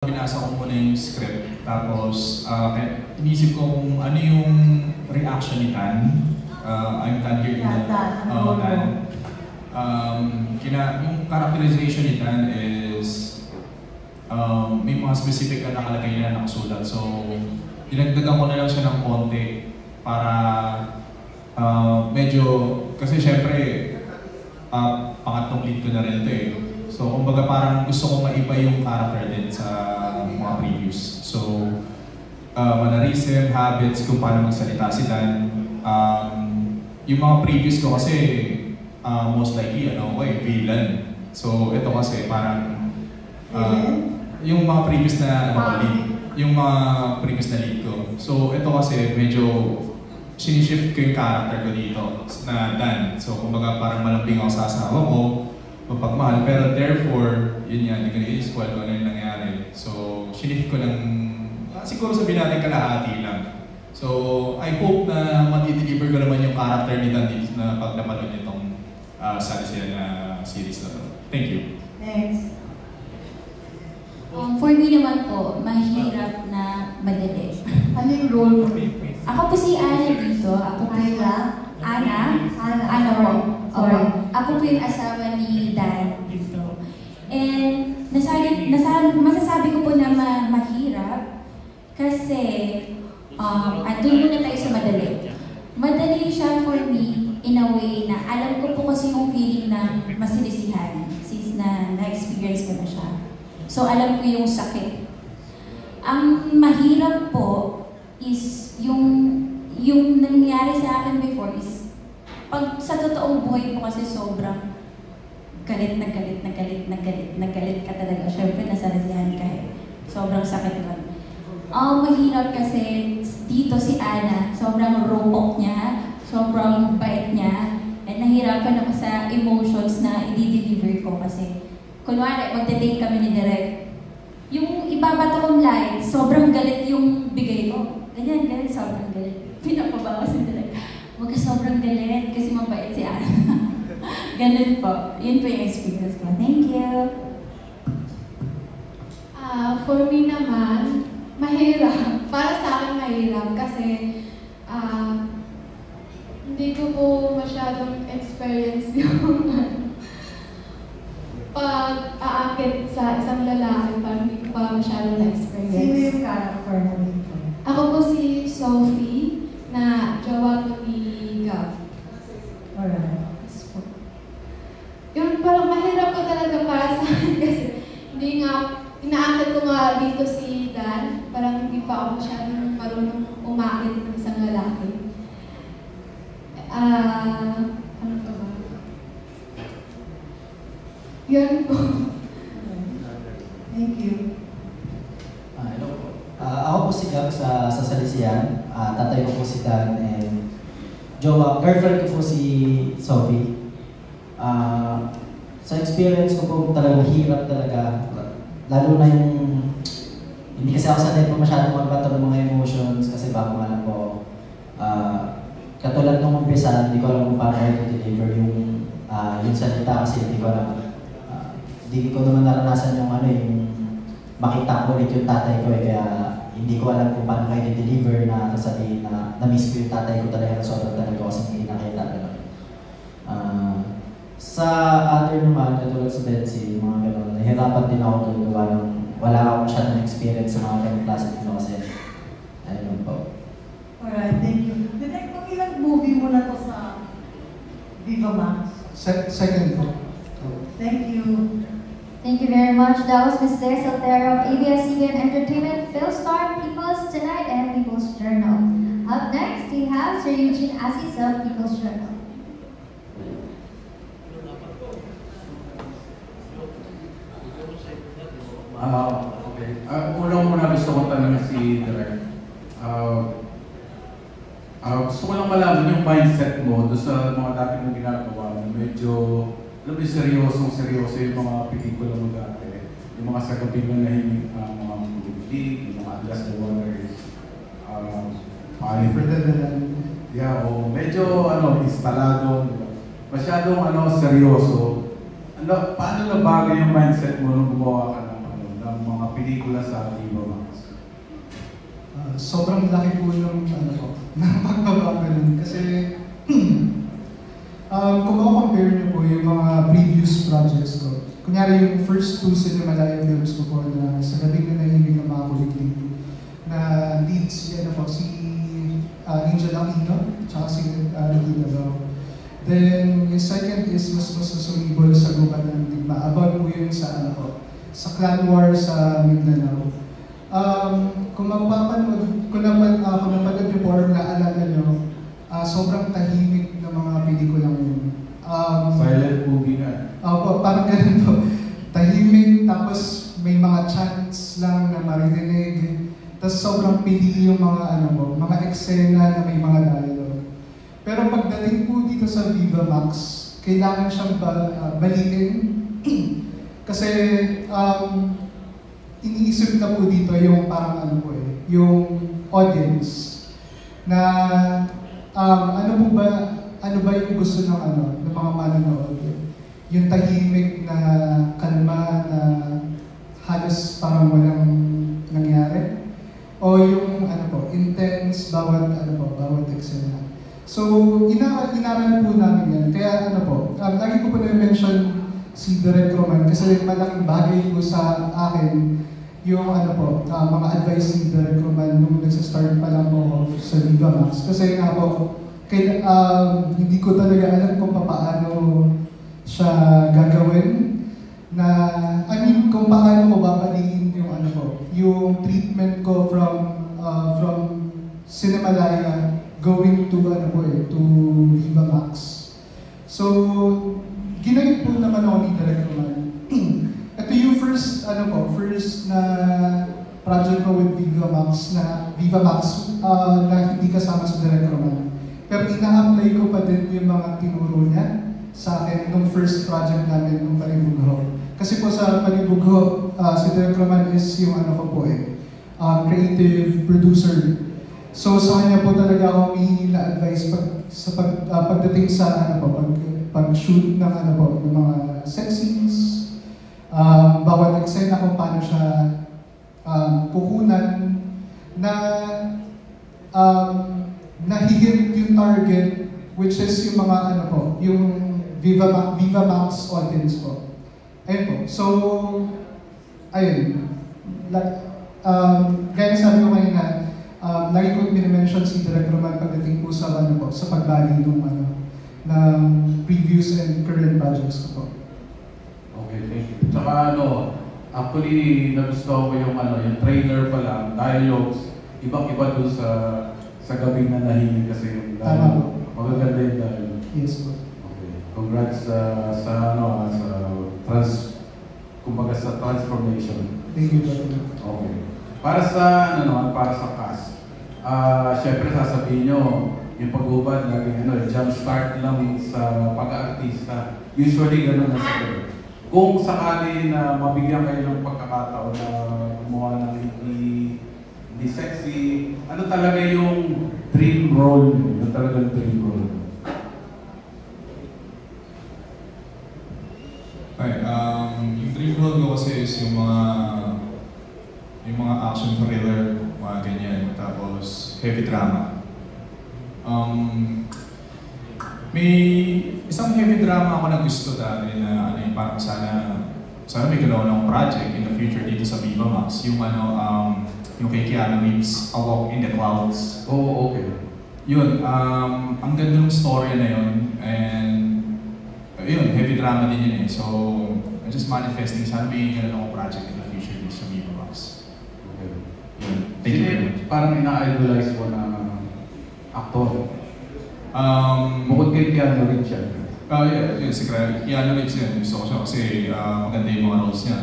Binasa ko muna yung script, tapos inisip ko kung ano yung reaction ni Tan. I'm Tan here. Tan. Yung characterization ni Tan is may mga specific na nakalagay na nakasulat. So, dinagdagan ko na lang siya ng konti para medyo, kasi syempre, pangatlong lead ko na rin ito eh. So, kumbaga parang gusto kong maiba yung character din sa mga previews. So, mannerism, habits, kung paano magsalita si Dan. Yung mga previews ko kasi, most likely, villain. So, ito kasi parang, yung mga previous na lead. Yung mga previous na lead ko. So, ito kasi medyo sinishift ko yung character ko dito na Dan. So, kumbaga parang malambing ako sa asawa ko, mapagmahal. Pero therefore, yun yan, hindi ko na-spoil ko ano yung nangyari. So, shift ko ng, siguro sabihin natin kalahati lang. So, I hope na mati-deliver ko naman yung character ni Dan dito na pag napanood niyo itong Salesian na series na to. Thank you. Thanks. For me naman po, mahirap na madali. Ano yung role mo? Ako po si Ana dito. Ako po yung Ana po. Sorry. Ako po yung asawa ni Dan dito. And masasabi ko po na mahirap kasi andun muna tayo sa madali. Madali siya for me in a way na alam ko po kasi yung feeling ng masinisihan since na-experience ko na siya. So alam ko yung sakit. Ang mahirap po is yung nangyari sa akin before is pag sa totoong buhay po kasi sobrang galit ka talaga. Siyempre nasalasihan ka eh. Sobrang sakit nun. Mahirap kasi dito si Ana, sobrang rupok niya, sobrang bait niya, and nahirapan ako sa emotions na i-deliver ko kasi kunwari, magde-date kami ni Direk. Yung ibabato kong line, sobrang galit yung bigay ko. Ganyan, sobrang galit. Pinapabawas ni Direk. Huwag ka sobrang galit kasi mabait si Ana. Ganun po. Yun po yung experience ko. Thank you. For me naman, mahirap. Para sa akin mahirap kasi hindi ko po masyadong experience yung pag-aakit sa isang lalaki, parang hindi ko pa masyadong na-experience. Sino yung character na dito? Ako po si Sophie, na jowa ko ni Gab. Alright. Yun, parang mahirap ko talaga para sa akin kasi hindi nga, inaakit ko nga dito si Dan, parang hindi pa ako masyadong marunong umakit ng isang lalaki. Ano pa ba? Yun po. Thank you. Hello po. Ako po si Gab sa Salesian. Tatay ko po si Dan and girlfriend ko po si Sophie. Sa experience ko po talaga hirap talaga. Lalo na yung hindi kasi ako sanay po masyadong magbato ng mga emotions kasi bago nga lang po. Katulad nung umpisa, hindi ko alam kung paano i-deliver yung salita kasi hindi ko alam. Hindi ko naman naranasan yung makita ko ulit yung tatay ko kaya hindi ko alam kung paano kayo i-deliver na sabihin na na-miss ko yung tatay ko talaga na sobrang talaga kasi hindi nakita talaga. Sa other naman, katulad sa Betsy, mga gano'n, nahirapan din ako doon gawa ng wala akong masyadong experience sa mga ganong klase dito kasi ayun po. Alright, thank you. Direk, kung ilang movie mo na to sa Viva Max? Second po. Thank you. Thank you very much. That was Ms. Des Altero of ABS-CBN Entertainment, Philstar, People's Tonight, and People's Journal. Up next, we have Sir Eugene Assis of People's Journal. Okay. Unang-una gusto ko tanongin si Direk. Gusto ko lang malaman yung mindset mo doon sa mga dati mong ginagawa. Medyo seryoso yung mga pelikula mo dati. Yung mga sa gabi na nahimik ang mga movie, yung mga Atlas the Waters. Medyo instalado. Masyadong seryoso. Paano nabago yung mindset mo nung gumawa ka ng mga pelikula sa Viva Max? Sobrang laki po ng ng pagbabago nun. Kasi kung compare niyo po yung mga previous projects ko, kunyari yung first two Cinemalaya films ko po na sa Gabing na Nahimik ng mga Kuliglig, na lead si Angel Aquino, tsaka si Regina Rao. Then yung second is mas sumibol sa gubat ng digma. About po yun sa sa clan war sa Mindanao. Kung napanood niyo po or naalala niyo, sobrang tahimik ng mga pelikulang yun. Silent movie na. Parang ganun po. Tahimik, tapos may mga chants lang na maririnig. Tapos sobrang pili yung mga mga eksena na may mga dialogue. Pero pagdating po dito sa Viva Max, kailangan siyang balikin. Kasi iniisip na po dito yung parang yung audience na ano ba yung gusto ng mga manonood? Yung tahimik na kalma na halos parang walang nangyari? O yung intense bawat eksena? So, inaral po namin yan. Kaya lagi ko po na-mention si Direk Roman kasi malaking bagay po sa akin yung mga advice ni Direk Roman nung nagsa-start pa lang po sa Viva Max. Kasi nga po, hindi ko talaga alam kung paano siya gagawin na, kung paano ko babaliin yung treatment ko from Cinemalaya going to to Viva Max. So, ginayad po naman ako ni Direk Roman. Ito yung first na project ko with Viva Max na hindi kasama sa Direk Roman. Pero ina-apply ko pa din yung mga tinuro niya sa akin nung first project namin nung Panibugho. Kasi po sa Panibugho, si Direk Roman is yung creative producer. So sa kanya po talaga ako humihingi na advice pagdating sa pag-shoot ng ng mga sex scenes, bawat eksena kung paano siya kukunan na nahihit yung target, which is yung mga yung Viva Max audience po. Ayun po. So, ayun. Gaya sabi ko kanina, lagi ko minimension si Direk Roman pagdating po sa sa pagbali ng previous and current projects ko po. Okay, thank you. Tsaka actually nagustuhan ko yung yung trailer pa lang, dialogues, ibang-iba doon sa Gabing na Nahimik kasi yung dialogue. Magaganda yung dialogue. Yes po. Okay. Congrats sa transformation. Thank you po. Okay. Para sa cast, syempre sasabihin nyo, yung paghubad laging jump start lang sa pag-aartista. Usually gano'n na sabi. Kung sakali na mabigyan kayo ng pagkakataon na gumawa ng hindi sexy, ano talaga yung dream role nyo? Yung talagang dream role nyo? Okay, yung dream role ko kasi is yung mga action thriller, mga ganyan, tapos heavy drama. May isang heavy drama ako na gusto dati na parang sana may galaw ng project in the future dito sa Viva Max, yung yung kay Keanu Reeves, A Walk in the Clouds. Oh, okay. Yun, ang ganda ng story na yun, and yun, heavy drama din yun eh. So, I'm just manifesting, sana may galaw ng project in the future dito sa Viva Max. Okay. Yun, thank you very much. Parang ina-idolize mo na actor. Bukod kay Keanu Reeves siya. Yeah, si Keanu Reeves yun. Gusto ko siya kasi maganda yung mga roles niya.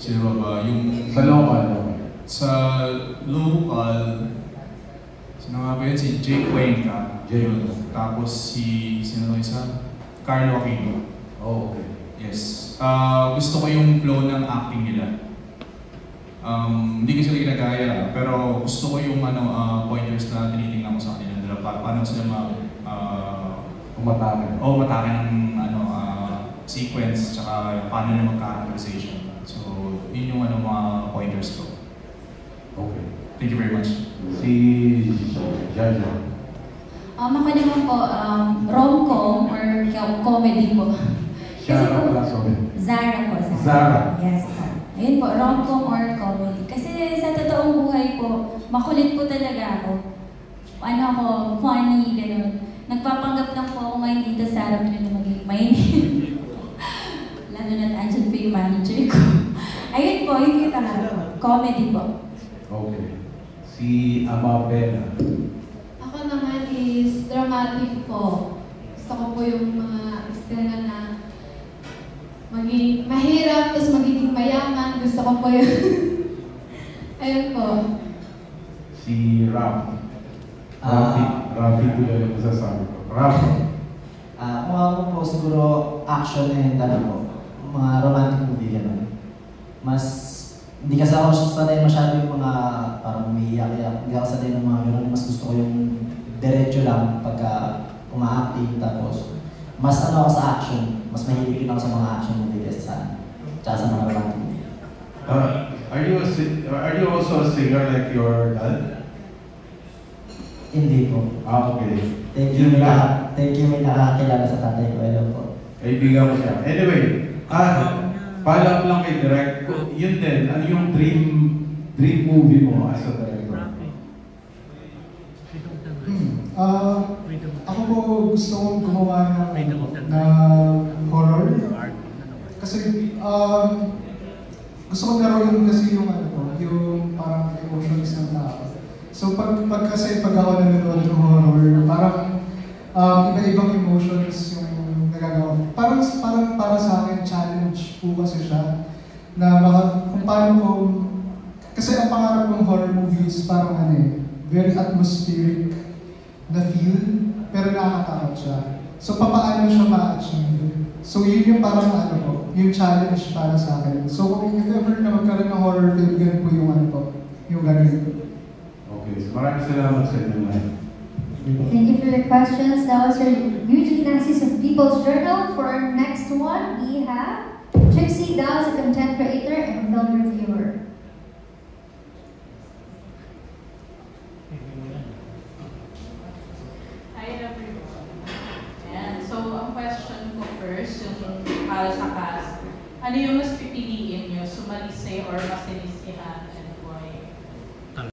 Sino ba? Yung Sa local. Sino nga ba yun? Si Jake Cuenca. Yun. Tapos sino isa? Carlo Aquino. Oh, okay. Yes. Gusto ko yung flow ng acting nila. Hindi ko sila ginagaya, pero gusto ko yung pointers na tinitingnan ko sa kanila. Paano sila matake ng sequence, tsaka paano na mag-characterization. So, yun yung ano, mga pointers ko. Okay. Thank you very much. Si Jaja. Ako naman po, rom-com or comedy po. Shara pala, sorry. Zara po, Zara. Zara. Yes po. Ayun po, rom-com or comedy. Kasi sa totoong buhay po, makulit po talaga ako. Ano ako, funny, gano'n. Nagpapanggap lang po ako ngayon dito sa harap nyo na maging mainit. Lalo na't andyan po yung manager ko. Ayun po, yun kita nga. Comedy po. Okay. Si Amabella. Ako naman is dramatic po. Gusto ko po yung mga eksena na maging mahirap, tapos magiging mayaman. Gusto ko po yun. Ayun po. Si Rafi. Rafi tuloy yung masasabi ko. Rafi. Kung ako po siguro action and ano po, mga romantic movie gano'n. Mas, hindi kasi ako sanay masyado yung mga parang umiiyak-iyak. Hindi ako sanay ng mga gano'n. Mas gusto ko yung diretso lang pagka uma-acting. Tapos, mas ano ako sa action. Mas mahilig din ako sa mga action movie kaysa sa mga romantic movie. Are you also a singer like your dad? Hindi po. Okay. Thank you, may nakakilala sa tatay ko. Hello po. Kaibigan ko siya. Anyway, follow up lang kay Direct. Yun din, ano yung dream movie mo as a director? Ako po gusto kong gumawa ng horror. Kasi gusto kong laruin kasi yung yung parang emotions ng tao. So pag ako nanonood ng horror, parang iba-ibang emotions yung nagagawa. Parang para sa akin challenge po kasi siya na kung paano ko, kasi ang pangarap kong horror movies parang very atmospheric na feel, pero nakakatakot siya. So papaano siya ma-achieve? So yun yung parang yung challenge para sa akin. So kung if ever na magkaroon ng horror film, ganun po yung ganun. Okay, so maraming salamat sa inyo lahat. Thank you for your questions. That was your Eugene Assis of People's Journal. For our next one, we have Trixie Dow's a content creator and film reviewer. Hi everyone. Ayan. So, ang question ko first, yung para sa cast, ano yung mas pipiliin nyo? Sumalisay or masinisira?